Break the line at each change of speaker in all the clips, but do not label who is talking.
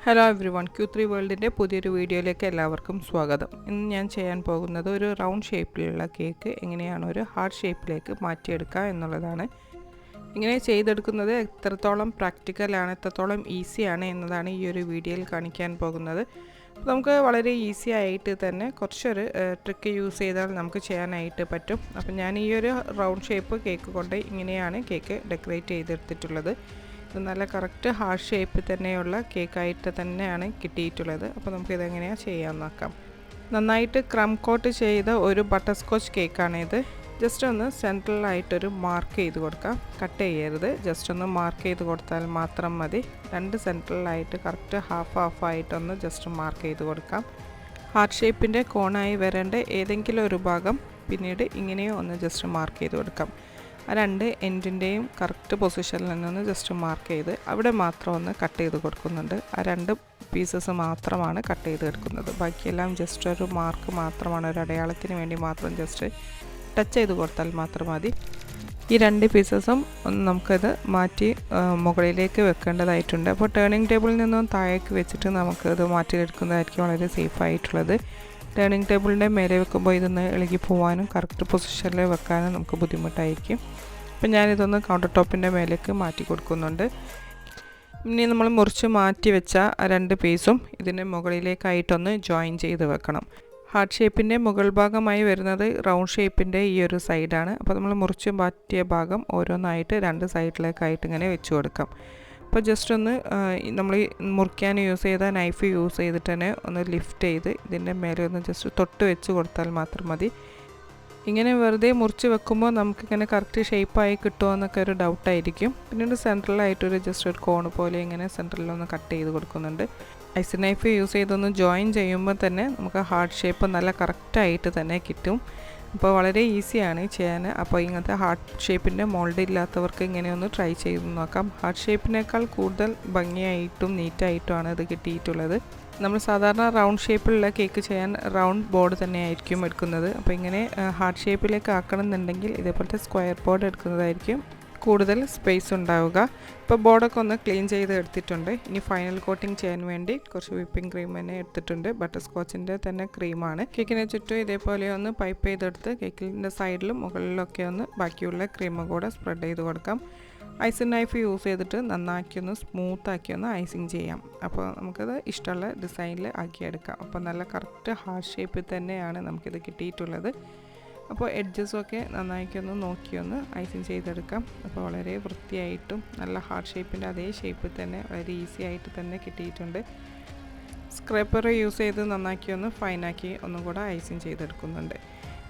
Hello everyone, Q3 വേൾഡിൻ്റെ പുതിയൊരു വീഡിയോയിലേക്ക് എല്ലാവർക്കും സ്വാഗതം. ഇന്ന് ഞാൻ ചെയ്യാൻ പോകുന്നത് ഒരു റൗണ്ട് ഷേപ്പിലുള്ള കേക്ക് എങ്ങനെയാണ് ഒരു ഹാർട്ട് ഷേപ്പിലേക്ക് മാറ്റിയെടുക്കുക എന്നുള്ളതാണ്. ഇങ്ങനെ ചെയ്തെടുക്കുന്നത് എത്രത്തോളം പ്രാക്ടിക്കലാണ്, എത്രത്തോളം ഈസിയാണ് എന്നതാണ് ഈ ഒരു വീഡിയോയിൽ കാണിക്കാൻ പോകുന്നത്. നമുക്ക് വളരെ ഈസി ആയിട്ട് തന്നെ കുറച്ചൊരു ട്രിക്ക് യൂസ് ചെയ്താൽ നമുക്ക് ചെയ്യാനായിട്ട് പറ്റും. അപ്പം ഞാൻ ഈ ഒരു റൗണ്ട് ഷേപ്പ് കേക്ക് കൊണ്ട് ഇങ്ങനെയാണ് കേക്ക് ഡെക്കറേറ്റ് ചെയ്തെടുത്തിട്ടുള്ളത്. ഇത് നല്ല കറക്റ്റ് ഹാർട്ട് ഷേപ്പിൽ തന്നെയുള്ള കേക്കായിട്ട് തന്നെയാണ് കിട്ടിയിട്ടുള്ളത്. അപ്പോൾ നമുക്കിതെങ്ങനെയാണ് ചെയ്യാൻ നോക്കാം. നന്നായിട്ട് ക്രം കോട്ട് ചെയ്ത ഒരു ബട്ടർസ്കോച്ച് കേക്കാണിത്. ജസ്റ്റ് ഒന്ന് സെൻട്രലായിട്ടൊരു മാർക്ക് ചെയ്ത് കൊടുക്കാം. കട്ട് ചെയ്യരുത്, ജസ്റ്റ് ഒന്ന് മാർക്ക് ചെയ്ത് കൊടുത്താൽ മാത്രം മതി. രണ്ട് സെൻട്രലായിട്ട് കറക്റ്റ് ഹാഫായിട്ടൊന്ന് ജസ്റ്റ് മാർക്ക് ചെയ്ത് കൊടുക്കാം. ഹാർട്ട് ഷേപ്പിൻ്റെ കോണായി വരേണ്ട ഏതെങ്കിലും ഒരു ഭാഗം പിന്നീട് ഇങ്ങനെയോ ഒന്ന് ജസ്റ്റ് മാർക്ക് ചെയ്ത് കൊടുക്കാം. ആ രണ്ട് എൻഡിൻ്റെയും കറക്റ്റ് പൊസിഷനിൽ നിന്ന് ജസ്റ്റ് മാർക്ക് ചെയ്ത് അവിടെ മാത്രം ഒന്ന് കട്ട് ചെയ്ത് കൊടുക്കുന്നുണ്ട്. ആ രണ്ട് പീസസ് മാത്രമാണ് കട്ട് ചെയ്ത് എടുക്കുന്നത്. ബാക്കിയെല്ലാം ജസ്റ്റ് ഒരു മാർക്ക് മാത്രമാണ്, ഒരു അടയാളത്തിന് വേണ്ടി മാത്രം ജസ്റ്റ് ടച്ച് ചെയ്ത് കൊടുത്താൽ മാത്രം മതി. ഈ രണ്ട് പീസസും നമുക്കത് മാറ്റി മുകളിലേക്ക് വെക്കേണ്ടതായിട്ടുണ്ട്. അപ്പോൾ ടേണിംഗ് ടേബിളിൽ നിന്നും താഴേക്ക് വെച്ചിട്ട് നമുക്കത് മാറ്റിയെടുക്കുന്നതായിരിക്കും വളരെ സേഫ് ആയിട്ടുള്ളത്. ടേണിംഗ് ടേബിളിൻ്റെ മേലെ വെക്കുമ്പോൾ ഇതൊന്ന് ഇളകി പോകാനും കറക്റ്റ് പൊസിഷനിൽ വെക്കാനും നമുക്ക് ബുദ്ധിമുട്ടായിരിക്കും. അപ്പം ഞാനിതൊന്ന് കൗണ്ടർ ടോപ്പിൻ്റെ മേലേക്ക് മാറ്റി കൊടുക്കുന്നുണ്ട്. ഇനി നമ്മൾ മുറിച്ച് മാറ്റി വെച്ച ആ രണ്ട് പീസും ഇതിൻ്റെ മുകളിലേക്കായിട്ടൊന്ന് ജോയിൻ ചെയ്ത് വെക്കണം. ഹാർട്ട് ഷേപ്പിൻ്റെ മുകൾ ഭാഗമായി വരുന്നത് റൗണ്ട് ഷേപ്പിൻ്റെ ഈ ഒരു സൈഡാണ്. അപ്പോൾ നമ്മൾ മുറിച്ച് മാറ്റിയ ഭാഗം ഓരോന്നായിട്ട് രണ്ട് സൈഡിലേക്കായിട്ട് ഇങ്ങനെ വെച്ച് കൊടുക്കാം. അപ്പോൾ ജസ്റ്റ് ഒന്ന് നമ്മൾ മുറിക്കാൻ യൂസ് ചെയ്ത നൈഫ് യൂസ് ചെയ്തിട്ട് തന്നെ ഒന്ന് ലിഫ്റ്റ് ചെയ്ത് ഇതിൻ്റെ മേലെ ഒന്ന് ജസ്റ്റ് തൊട്ട് വെച്ച് കൊടുത്താൽ മാത്രം മതി. ഇങ്ങനെ വെറുതെ മുറിച്ച് വെക്കുമ്പോൾ നമുക്കിങ്ങനെ കറക്റ്റ് ഷേപ്പായി കിട്ടുമോ എന്നൊക്കെ ഒരു ഡൗട്ടായിരിക്കും. പിന്നീട് സെൻട്രലായിട്ടൊരു ജസ്റ്റ് ഒരു കോണ് പോലെ ഇങ്ങനെ സെൻട്രലിലൊന്ന് കട്ട് ചെയ്ത് കൊടുക്കുന്നുണ്ട്. ഐസ് നൈഫ് യൂസ് ചെയ്തൊന്ന് ജോയിൻ ചെയ്യുമ്പോൾ തന്നെ നമുക്ക് ഹാർട്ട് ഷേപ്പ് നല്ല കറക്റ്റായിട്ട് തന്നെ കിട്ടും. അപ്പോൾ വളരെ ഈസിയാണ് ചെയ്യാൻ. അപ്പോൾ ഇങ്ങനത്തെ ഹാർട്ട് ഷേപ്പിൻ്റെ മോൾഡ് ഇല്ലാത്തവർക്ക് ഇങ്ങനെയൊന്ന് ട്രൈ ചെയ്ത് നോക്കാം. ഹാർട്ട് ഷേപ്പിനേക്കാൾ കൂടുതൽ ഭംഗിയായിട്ടും നീറ്റായിട്ടുമാണ് ഇത് കിട്ടിയിട്ടുള്ളത്. നമ്മൾ സാധാരണ റൗണ്ട് ഷേപ്പിലുള്ള കേക്ക് ചെയ്യാൻ റൗണ്ട് ബോർഡ് തന്നെയായിരിക്കും എടുക്കുന്നത്. അപ്പോൾ ഇങ്ങനെ ഹാർട്ട് ഷേപ്പിലേക്ക് ആക്കണമെന്നുണ്ടെങ്കിൽ ഇതേപോലത്തെ സ്ക്വയർ ബോർഡ് എടുക്കുന്നതായിരിക്കും കൂടുതൽ സ്പേസ് ഉണ്ടാവുക. ഇപ്പോൾ ബോർഡൊക്കെ ഒന്ന് ക്ലീൻ ചെയ്ത് എടുത്തിട്ടുണ്ട്. ഇനി ഫൈനൽ കോട്ടിംഗ് ചെയ്യാൻ വേണ്ടി കുറച്ച് വിപ്പിംഗ് ക്രീം തന്നെ എടുത്തിട്ടുണ്ട്. ബട്ടർസ്കോച്ചിൻ്റെ തന്നെ ക്രീമാണ്. കേക്കിനെ ചുറ്റും ഇതേപോലെ ഒന്ന് പൈപ്പ് ചെയ്തെടുത്ത് കേക്കിൻ്റെ സൈഡിലും മുകളിലൊക്കെ ഒന്ന് ബാക്കിയുള്ള ക്രീം കൂടെ സ്പ്രെഡ് ചെയ്ത് കൊടുക്കാം. ഐസിങ് നൈഫ് യൂസ് ചെയ്തിട്ട് നന്നാക്കി ഒന്ന് സ്മൂത്താക്കി ഒന്ന് ഐസിങ് ചെയ്യാം. അപ്പോൾ നമുക്കത് ഇഷ്ടമുള്ള ഡിസൈനിൽ ആക്കിയെടുക്കാം. അപ്പോൾ നല്ല കറക്റ്റ് ഹാർട്ട് ഷേപ്പിൽ തന്നെയാണ് നമുക്കിത് കിട്ടിയിട്ടുള്ളത്. അപ്പോൾ എഡ്ജസൊക്കെ നന്നായിക്കൊന്ന് നോക്കിയൊന്ന് ഐസിങ് ചെയ്തെടുക്കാം. അപ്പോൾ വളരെ വൃത്തിയായിട്ടും നല്ല ഹാർട്ട് ഷേപ്പിൻ്റെ അതേ ഷേപ്പിൽ തന്നെ വളരെ ഈസി ആയിട്ട് തന്നെ കിട്ടിയിട്ടുണ്ട്. സ്ക്രേപ്പർ യൂസ് ചെയ്ത് നന്നാക്കിയൊന്ന് ഫൈനാക്കി ഒന്നും കൂടെ ഐസിങ് ചെയ്തെടുക്കുന്നുണ്ട്.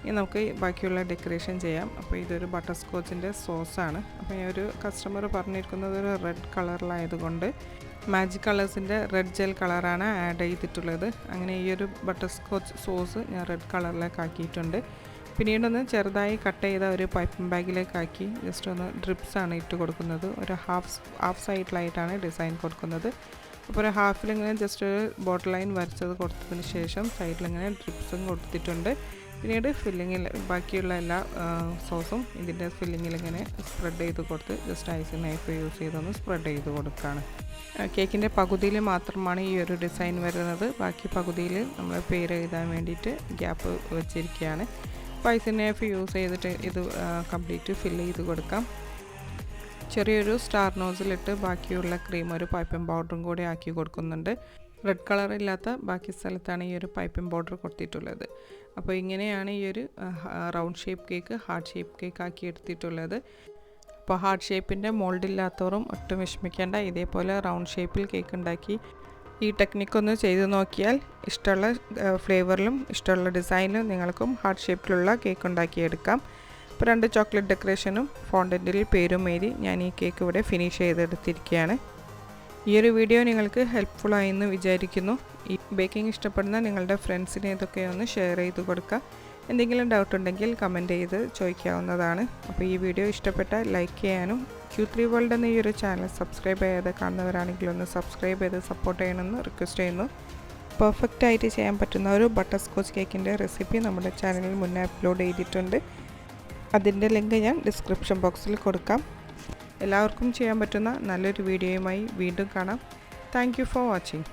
ഇനി നമുക്ക് ബാക്കിയുള്ള ഡെക്കറേഷൻ ചെയ്യാം. അപ്പോൾ ഇതൊരു ബട്ടർസ്കോച്ചിൻ്റെ സോസാണ്. അപ്പോൾ ഈ ഒരു കസ്റ്റമർ പറഞ്ഞിരിക്കുന്നത് ഒരു റെഡ് കളറിലായതുകൊണ്ട് മാജിക് കളേഴ്സിൻ്റെ റെഡ് ജെൽ കളറാണ് ആഡ് ചെയ്തിട്ടുള്ളത്. അങ്ങനെ ഈ ഒരു ബട്ടർസ്കോച്ച് സോസ് ഞാൻ റെഡ് കളറിലേക്ക് ആക്കിയിട്ടുണ്ട്. പിന്നീടൊന്ന് ചെറുതായി കട്ട് ചെയ്ത ഒരു പൈപ്പിംഗ് ബാഗിലേക്കാക്കി ജസ്റ്റ് ഒന്ന് ഡ്രിപ്സാണ് ഇട്ട് കൊടുക്കുന്നത്. ഒരു ഹാഫ് സൈഡിലായിട്ടാണ് ഡിസൈൻ കൊടുക്കുന്നത്. അപ്പോൾ ഒരു ഹാഫിലിങ്ങനെ ജസ്റ്റ് ഒരു ബോട്ടിൽ ലൈൻ വരച്ചത് കൊടുത്തതിന് ശേഷം സൈഡിലിങ്ങനെ ഡ്രിപ്സും കൊടുത്തിട്ടുണ്ട്. പിന്നീട് ഫില്ലിങ്ങിൽ ബാക്കിയുള്ള എല്ലാ സോസും ഇതിൻ്റെ ഫില്ലിങ്ങിലിങ്ങനെ സ്പ്രെഡ് ചെയ്ത് കൊടുത്ത് ജസ്റ്റ് ഐസിങ് നൈഫ് യൂസ് ചെയ്തൊന്ന് സ്പ്രെഡ് ചെയ്ത് കൊടുക്കുകയാണ്. കേക്കിൻ്റെ പകുതിയിൽ മാത്രമാണ് ഈ ഒരു ഡിസൈൻ വരുന്നത്. ബാക്കി പകുതിയിൽ നമ്മൾ പേര് എഴുതാൻ വേണ്ടിയിട്ട് ഗ്യാപ്പ് വെച്ചിരിക്കുകയാണ്. അപ്പോൾ ഐസിങ് നൈഫ് യൂസ് ചെയ്തിട്ട് ഇത് കംപ്ലീറ്റ് ഫില്ല് ചെയ്ത് കൊടുക്കാം. ചെറിയൊരു സ്റ്റാർ നോസിലിട്ട് ബാക്കിയുള്ള ക്രീം ഒരു പൈപ്പിംഗ് പൗഡറും കൂടി ആക്കി കൊടുക്കുന്നുണ്ട്. റെഡ് കളർ ഇല്ലാത്ത ബാക്കി സ്ഥലത്താണ് ഈ ഒരു പൈപ്പിംഗ് പൗഡർ കൊടുത്തിട്ടുള്ളത്. അപ്പോൾ ഇങ്ങനെയാണ് ഈ ഒരു round shape cake heart shape cake ആക്കി എടുത്തിട്ടുള്ളത്. അപ്പോൾ ഹാർട്ട് ഷേപ്പിൻ്റെ മോൾഡില്ലാത്തവരും ഒട്ടും വിഷമിക്കേണ്ട. ഇതേപോലെ റൗണ്ട് ഷേപ്പിൽ കേക്ക് ഉണ്ടാക്കി ഈ ടെക്നിക്കൊന്ന് ചെയ്ത് നോക്കിയാൽ ഇഷ്ടമുള്ള ഫ്ലേവറിലും ഇഷ്ടമുള്ള ഡിസൈനിലും നിങ്ങൾക്കും ഹാർട്ട് ഷേപ്പിലുള്ള കേക്ക് ഉണ്ടാക്കിയെടുക്കാം. ഇപ്പോൾ രണ്ട് ചോക്ലേറ്റ് ഡെക്കറേഷനും ഫോണ്ടൻറ്റിൽ പേരും എഴുതി ഞാൻ ഈ കേക്ക് ഇവിടെ ഫിനിഷ് ചെയ്തെടുത്തിരിക്കുകയാണ്. ഈ ഒരു വീഡിയോ നിങ്ങൾക്ക് ഹെൽപ്ഫുള്ളായി എന്ന് വിചാരിക്കുന്നു. ഈ ബേക്കിംഗ് ഇഷ്ടപ്പെടുന്ന നിങ്ങളുടെ ഫ്രണ്ട്സിനെ ഇതൊക്കെ ഒന്ന് ഷെയർ ചെയ്ത് കൊടുക്കുക. എന്തെങ്കിലും ഡൗട്ട് ഉണ്ടെങ്കിൽ കമൻറ്റ് ചെയ്ത് ചോദിക്കാവുന്നതാണ്. അപ്പോൾ ഈ വീഡിയോ ഇഷ്ടപ്പെട്ടാൽ ലൈക്ക് ചെയ്യാനും Q3 വേൾഡ് എന്ന ഈ ഒരു ചാനൽ സബ്സ്ക്രൈബ് ചെയ്യാതെ കാണുന്നവരാണെങ്കിൽ ഒന്ന് സബ്സ്ക്രൈബ് ചെയ്ത് സപ്പോർട്ട് ചെയ്യണമെന്ന് റിക്വസ്റ്റ് ചെയ്യുന്നു. പെർഫെക്റ്റ് ആയിട്ട് ചെയ്യാൻ പറ്റുന്ന ഒരു ബട്ടർസ്കോച്ച് കേക്കിൻ്റെ റെസിപ്പി നമ്മുടെ ചാനലിൽ മുന്നേ അപ്ലോഡ് ചെയ്തിട്ടുണ്ട്. അതിൻ്റെ ലിങ്ക് ഞാൻ ഡിസ്ക്രിപ്ഷൻ ബോക്സിൽ കൊടുക്കാം. എല്ലാവർക്കും ചെയ്യാൻ പറ്റുന്ന നല്ലൊരു വീഡിയോയുമായി വീണ്ടും കാണാം. Thank you for watching.